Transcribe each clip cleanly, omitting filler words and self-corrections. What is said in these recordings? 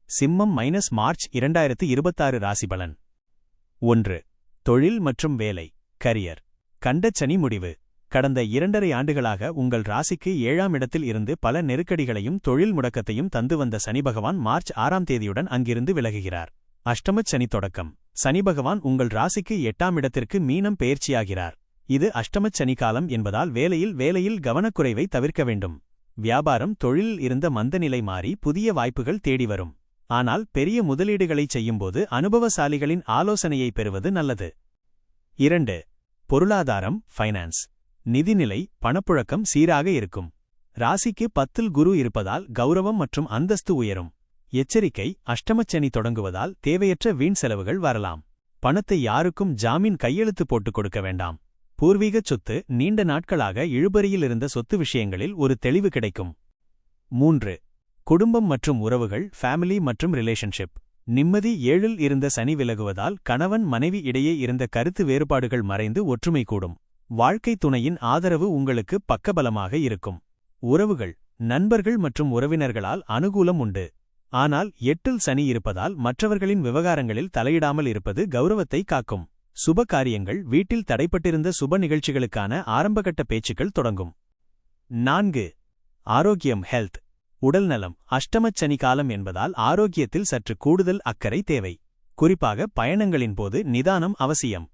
சிம்மம் -மார்ச் 2026 ராசிபலன். 1. தொழில் மற்றும் வேலை. கரியர். கண்டச்சனி முடிவு. கடந்த 2.5 ஆண்டுகளாக உங்கள் ராசிக்கு 7ஆம் இடத்தில் இருந்து பல நெருக்கடிகளையும் தொழில் முடக்கத்தையும் தந்து வந்த சனிபகவான் மார்ச் 6ஆம் தேதியுடன் அங்கிருந்து விலகுகிறார். அஷ்டமச் சனி தொடக்கம். சனிபகவான் உங்கள் ராசிக்கு 8ஆம் இடத்திற்கு மீனம் பெயர்ச்சியாகிறார். இது அஷ்டமச் சனி காலம் என்பதால் வேலையில் கவனக்குறைவை தவிர்க்க வேண்டும். வியாபாரம் தொழிலில் இருந்த மந்தநிலை மாறி புதிய வாய்ப்புகள் தேடி வரும். ஆனால் பெரிய முதலீடுகளைச் செய்யும்போது அனுபவசாலிகளின் ஆலோசனையை பெறுவது நல்லது. 2. பொருளாதாரம் ஃபைனான்ஸ். நிதிநிலை பணப்புழக்கம் சீராக இருக்கும். ராசிக்கு 10இல் குரு இருப்பதால் கௌரவம் மற்றும் அந்தஸ்து உயரும். எச்சரிக்கை: அஷ்டமச்சனி தொடங்குவதால் தேவையற்ற வீண் செலவுகள் வரலாம். பணத்தை யாருக்கும் ஜாமீன் கையெழுத்து போட்டுக் கொடுக்க வேண்டாம். பூர்வீகச் சொத்து நீண்ட நாட்களாக இழுபறியில் இருந்த சொத்து விஷயங்களில் ஒரு தெளிவு கிடைக்கும். 3. குடும்பம் மற்றும் உறவுகள் ஃபேமிலி மற்றும் ரிலேஷன்ஷிப். நிம்மதி 7இல் இருந்த சனி விலகுவதால் கணவன் மனைவி இடையே இருந்த கருத்து வேறுபாடுகள் மறைந்து ஒற்றுமை கூடும். வாழ்க்கை துணையின் ஆதரவு உங்களுக்கு பக்கபலமாக இருக்கும். உறவுகள் நண்பர்கள் மற்றும் உறவினர்களால் அனுகூலம் உண்டு. ஆனால் 8இல் சனி இருப்பதால் மற்றவர்களின் விவகாரங்களில் தலையிடாமல் இருப்பது கௌரவத்தை காக்கும். சுப காரியங்கள் வீட்டில் தடைப்பட்டிருந்த சுப நிகழ்ச்சிகளுக்கான ஆரம்பகட்ட பேச்சுக்கள் தொடங்கும். 4. ஆரோக்கியம் ஹெல்த். உடல்நலம். அஷ்டமச் சனி காலம் என்பதால் ஆரோக்கியத்தில் சற்று கூடுதல் அக்கறை தேவை. குறிப்பாக பயணங்களின் போது நிதானம் அவசியம்.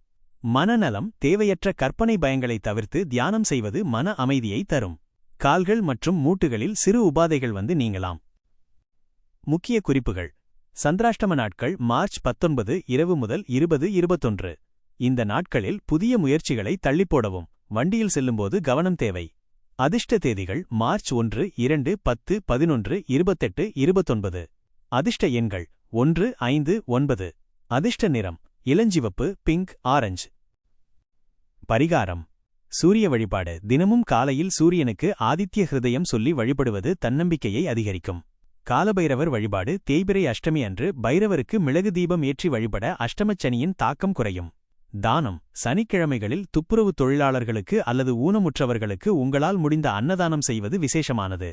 மனநலம். தேவையற்ற கற்பனை பயங்களை தவிர்த்து தியானம் செய்வது மன அமைதியை தரும். கால்கள் மற்றும் மூட்டுகளில் சிறு உபாதைகள் வந்து நீங்கலாம். முக்கிய குறிப்புகள். சந்திராஷ்டம நாட்கள் மார்ச் 19 இரவு முதல் 20-21. இந்த நாட்களில் புதிய முயற்சிகளை தள்ளிப்போடவும் வண்டியில் செல்லும்போது கவனம் தேவை. அதிர்ஷ்ட தேதிகள் மார்ச் 1, 2, 10, 11, 28, 29. அதிர்ஷ்ட எண்கள் 1, 5, 9. அதிர்ஷ்ட நிறம் இளஞ்சிவப்பு, பிங்க், ஆரஞ்சு. பரிகாரம். சூரிய வழிபாடு. தினமும் காலையில் சூரியனுக்கு ஆதித்ய ஹிருதயம் சொல்லி வழிபடுவது தன்னம்பிக்கையை அதிகரிக்கும். காலபைரவர் வழிபாடு. தேய்பிறை அஷ்டமி அன்று பைரவருக்கு மிளகு தீபம் ஏற்றி வழிபட அஷ்டமச்சனியின் தாக்கம் குறையும். தானம். சனிக்கிழமைகளில் துப்புரவு தொழிலாளர்களுக்கு அல்லது ஊனமுற்றவர்களுக்கு உங்களால் முடிந்த அன்னதானம் செய்வது விசேஷமானது.